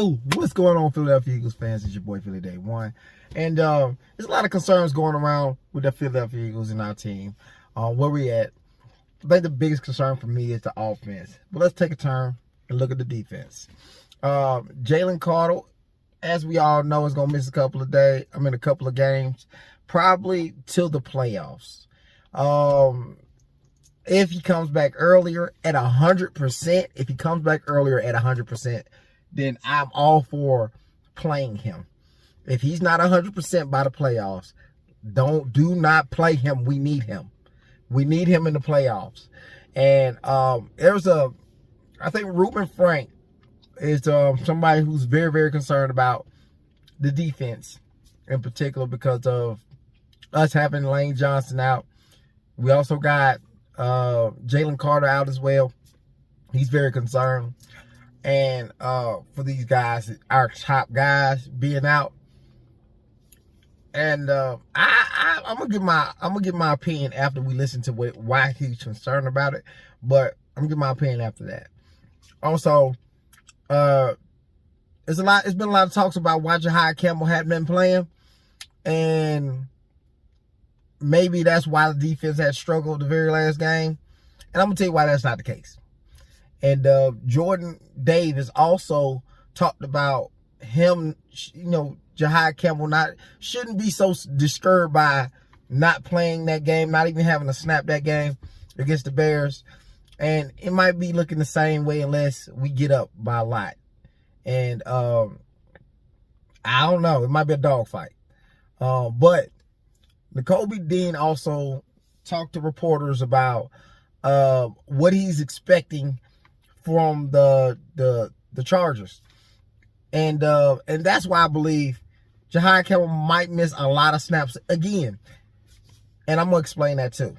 Yo, what's going on, Philadelphia Eagles fans? It's your boy Philly Day One, and there's a lot of concerns going around with the Philadelphia Eagles and our team. Where we at? I think the biggest concern for me is the offense. But let's take a turn and look at the defense. Jalen Carter, as we all know, is gonna miss a couple of games, probably till the playoffs. If he comes back earlier at 100%, then I'm all for playing him. If he's not 100% by the playoffs, do not play him. We need him. We need him in the playoffs. And I think Reuben Frank is somebody who's very, very concerned about the defense in particular because of us having Lane Johnson out. We also got Jalen Carter out as well. He's very concerned. And for these guys, our top guys being out. And I'm gonna give my opinion after we listen to why he's concerned about it. But I'm gonna give my opinion after that. Also, it's been a lot of talks about why Jahai Campbell hadn't been playing, and maybe that's why the defense had struggled the very last game. And I'm gonna tell you why that's not the case. And Jordan Davis also talked about him, Jahai Campbell shouldn't be so disturbed by not playing that game, not even having to snap that game against the Bears. And it might be looking the same way unless we get up by a lot. And I don't know. It might be a dogfight. But Nakobe Dean also talked to reporters about what he's expecting from the Chargers. And that's why I believe Jahai Campbell might miss a lot of snaps again. And I'm going to explain that too.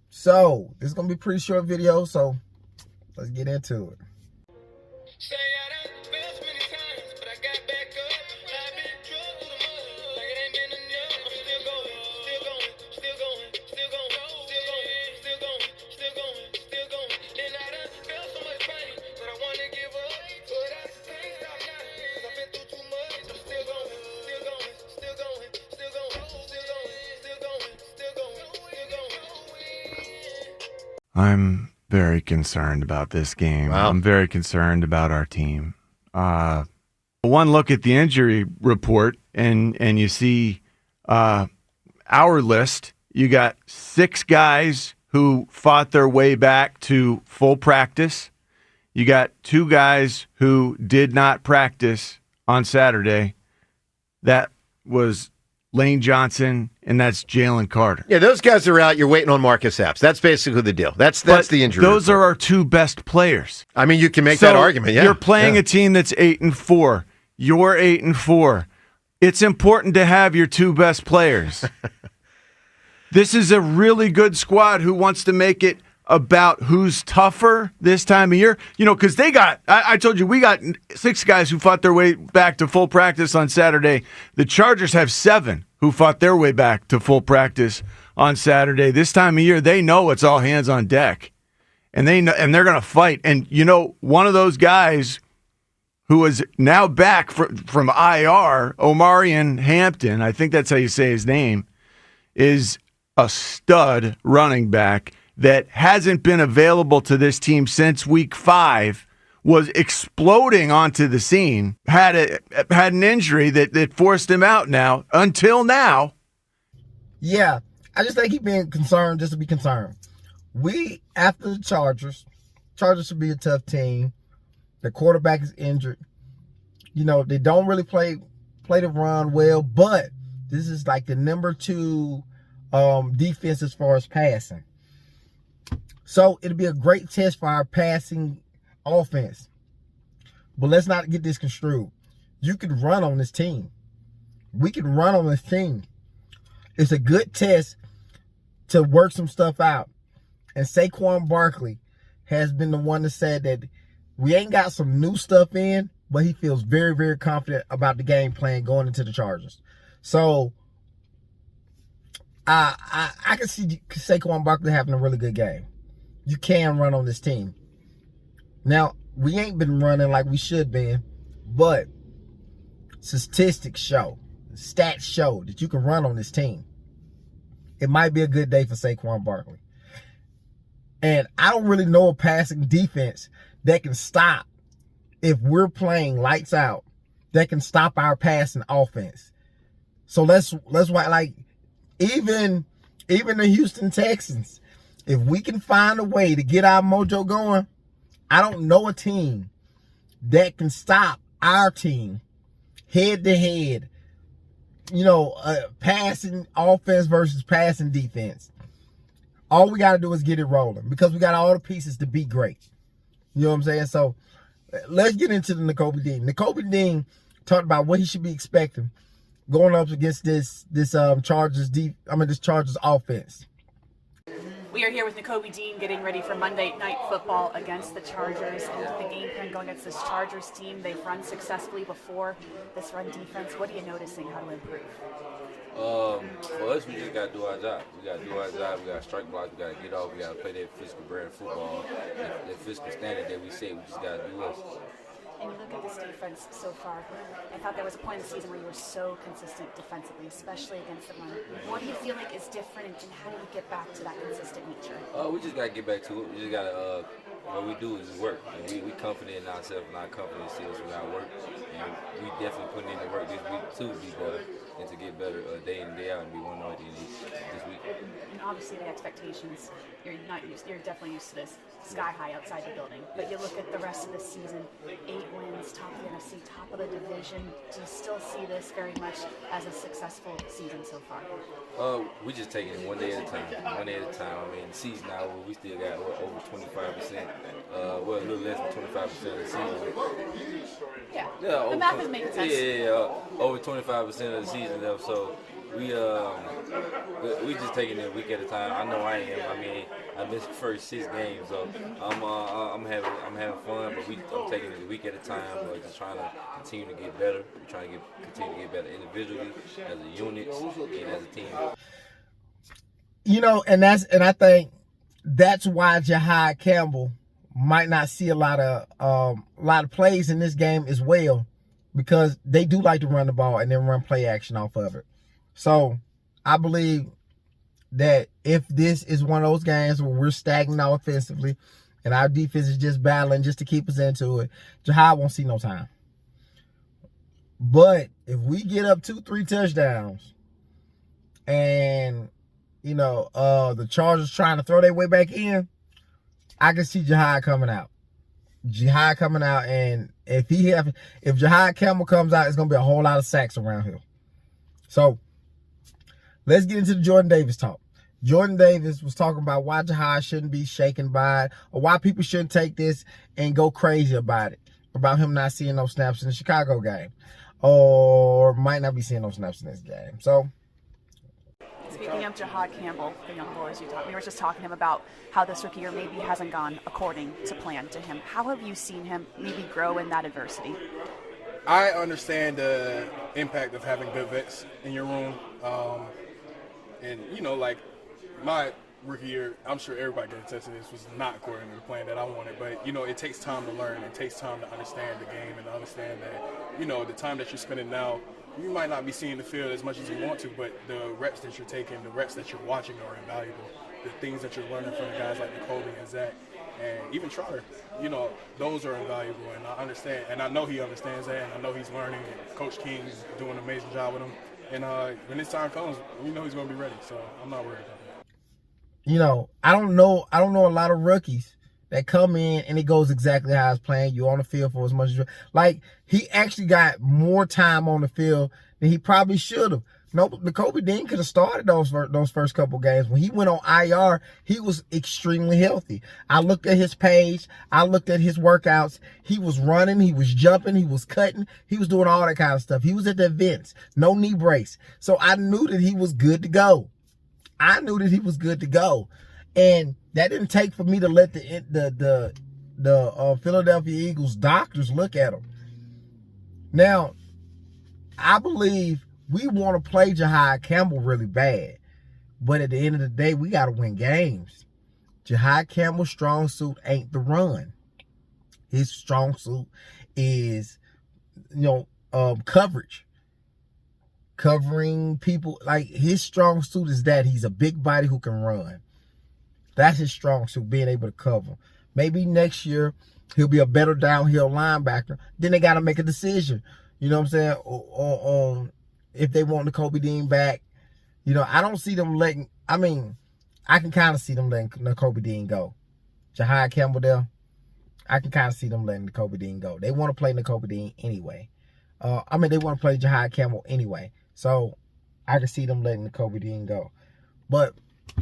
So, this is going to be a pretty short video, so let's get into it. I'm very concerned about this game. Wow. I'm very concerned about our team. One look at the injury report, and you see our list. You got 6 guys who fought their way back to full practice. You got 2 guys who did not practice on Saturday. That was Lane Johnson, and that's Jalen Carter. Yeah, those guys are out. You're waiting on Marcus Epps. That's basically the deal. That's the injury. Those are our 2 best players. I mean, you can make that argument. Yeah, you're playing a team that's 8-4. You're 8-4. It's important to have your 2 best players. This is a really good squad who wants to make it about who's tougher this time of year. Because I told you, we got 6 guys who fought their way back to full practice on Saturday. The Chargers have 7 who fought their way back to full practice on Saturday. This time of year, they know it's all hands on deck. And they're going to fight. And, one of those guys who is now back from IR, Omarion Hampton, I think that's how you say his name, is a stud running back that hasn't been available to this team since week 5, was exploding onto the scene, had an injury that forced him out until now. Yeah, I just think he's being concerned just to be concerned. We, after the Chargers should be a tough team. The quarterback is injured. They don't really play the run well, but this is like the number 2 defense as far as passing. So it'll be a great test for our passing offense. But let's not get this construed. You can run on this team. We can run on this team. It's a good test to work some stuff out. And Saquon Barkley has been the one that said that we ain't got some new stuff in, but he feels very, very confident about the game plan going into the Chargers. So I can see Saquon Barkley having a really good game. You can run on this team. Now, we ain't been running like we should be, But statistics show, stats show that you can run on this team. It might be a good day for Saquon Barkley. And I don't really know a passing defense that can stop, if we're playing lights out, that can stop our passing offense. So let's why, like, even the Houston Texans, if we can find a way to get our mojo going, I don't know a team that can stop our team head to head, passing offense versus passing defense. All we got to do is get it rolling because we got all the pieces to be great. You know what I'm saying? So let's get into the Nakobe Dean. Nakobe Dean talked about what he should be expecting going up against this Chargers offense. We are here with Nakobe Dean getting ready for Monday Night Football against the Chargers. And the game plan going against this Chargers team, they've run successfully before this run defense. What are you noticing? How to improve? For us, we just got to do our job. We got to do our job. We got to strike block. We got to get off. We got to play that physical brand of football. That physical standard that we say, we just got to do us. And you look at this defense so far, I thought there was a point in the season where you were so consistent defensively, especially against the run. What do you feel like is different, and how do you get back to that consistent nature? We just got to get back to it. We just got to, what we do is just work. And we confident in ourselves and our confidence is with our work. And we definitely putting in the work this week to be better and to get better day in and day out and be one of this week. And obviously the expectations, you're definitely used to this sky high outside the building. But you look at the rest of the season, 8 wins, top of the NFC, top of the division. Do you still see this very much as a successful season so far? We just taking it one day at a time. One day at a time. I mean, the season now, we still got over 25%. A little less than 25% of the season. Yeah, the math is making sense. Over 25% of the season left. So we just taking it a week at a time. I know I am. I mean, I missed the first 6 games, so I'm having fun. But I'm taking it a week at a time. But just trying to continue to get better. We're trying to continue to get better individually, as a unit, and as a team. And I think that's why Jahad Campbell might not see a lot of plays in this game as well, because they do like to run the ball and then run play action off of it. So I believe that if this is one of those games where we're stagnant offensively and our defense is just battling just to keep us into it, Jahad won't see no time. But if we get up 2-3 touchdowns and the Chargers trying to throw their way back in, I can see Jahad coming out. And if Jahad Campbell comes out, it's gonna be a whole lot of sacks around here. So let's get into the Jordan Davis talk. Jordan Davis was talking about why Jahad shouldn't be shaken by it, or why people shouldn't take this and go crazy about it, about him not seeing no snaps in the Chicago game, or might not be seeing no snaps in this game. So, speaking of Jahad Campbell, the young boys we were just talking to him about how this rookie year maybe hasn't gone according to plan to him. How have you seen him maybe grow in that adversity? I understand the impact of having good vets in your room. Like my rookie year, I'm sure everybody can attest to this, was not according to the plan that I wanted. But, it takes time to learn. It takes time to understand the game and to understand that, the time that you're spending now, you might not be seeing the field as much as you want to, but the reps that you're taking, the reps that you're watching are invaluable. The things that you're learning from the guys like Nakobe and Zach and even Trotter, those are invaluable. And I understand, and I know he understands that, and I know he's learning. And Coach King's doing an amazing job with him. And when this time comes, he's going to be ready. So I'm not worried about that. I don't know a lot of rookies that come in and it goes exactly how it's playing. You're on the field for as much as he actually got more time on the field than he probably should have. Nakobe Dean could have started those first couple games. When he went on IR, he was extremely healthy. I looked at his page. I looked at his workouts. He was running. He was jumping. He was cutting. He was doing all that kind of stuff. He was at the events. No knee brace. So I knew that he was good to go. And that didn't take for me to let the Philadelphia Eagles doctors look at him. Now, I believe we want to play Jahad Campbell really bad. But at the end of the day, we got to win games. Jahad Campbell's strong suit ain't the run. His strong suit is coverage. Covering people. Like, his strong suit is that he's a big body who can run. That's his strong suit, being able to cover. Maybe next year he'll be a better downhill linebacker. Then they got to make a decision. You know what I'm saying? On if they want Nakobe Dean back. You know, I don't see them letting. I mean, I can kind of see them letting Nakobe Dean go. Jahai Campbell there. I can kind of see them letting Nakobe Dean go. They want to play Nakobe Dean anyway. They want to play Jahai Campbell anyway. So I can see them letting Nakobe Dean go. But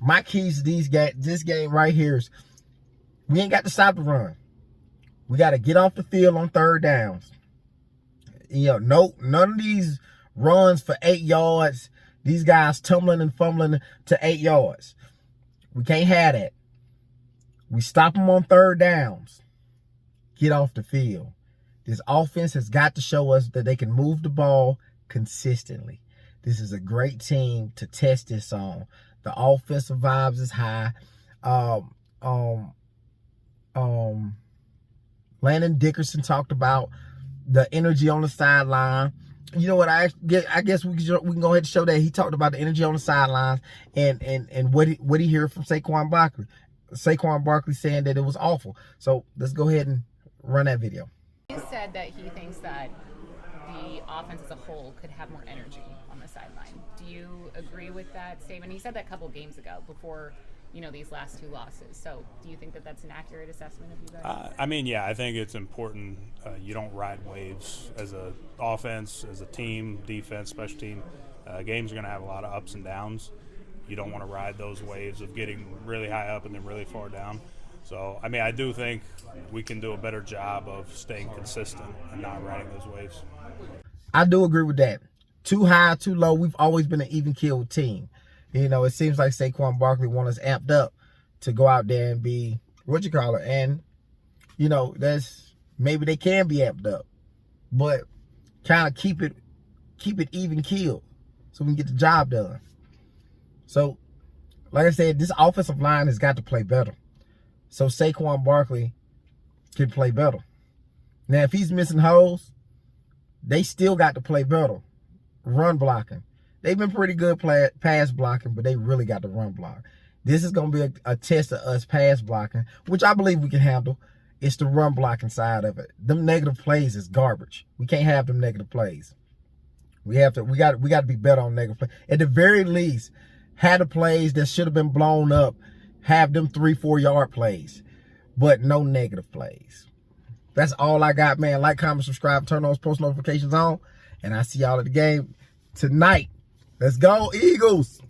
my keys to this game right here is we ain't got to stop the run. We got to get off the field on third downs. You know, none of these runs for 8 yards, these guys tumbling and fumbling to 8 yards. We can't have that. We stop them on third downs. Get off the field. This offense has got to show us that they can move the ball consistently. This is a great team to test this on. The offensive vibes is high. Landon Dickerson talked about the energy on the sideline. You know what? I guess we can go ahead and show that. He talked about the energy on the sidelines and what he heard from Saquon Barkley. Saquon Barkley saying that it was awful. So let's go ahead and run that video. He said that he thinks that the offense as a whole could have more energy on the sideline. Do you agree with that statement? He said that a couple of games ago before, these last 2 losses. So do you think that that's an accurate assessment of you guys? I think it's important. You don't ride waves as a offense, as a team, defense, special team. Games are going to have a lot of ups and downs. You don't want to ride those waves of getting really high up and then really far down. So, I do think we can do a better job of staying consistent and not riding those waves. I do agree with that. Too high, too low. We've always been an even-keeled team. It seems like Saquon Barkley wants us amped up to go out there and be, and, that's, maybe they can be amped up, but kind of keep it even-keeled so we can get the job done. So, like I said, this offensive line has got to play better. So Saquon Barkley can play better. Now, if he's missing holes, they still got to play better. Run blocking. They've been pretty good pass blocking, but they really got to run block. This is going to be a test of us pass blocking, which I believe we can handle. It's the run blocking side of it. Them negative plays is garbage. We can't have them negative plays. We got to be better on negative plays. At the very least, have the plays that should have been blown up, have them 3-4 yard plays, but no negative plays. That's all I got, man. Like, comment, subscribe, turn those post notifications on, and I see y'all at the game tonight. Let's go, Eagles!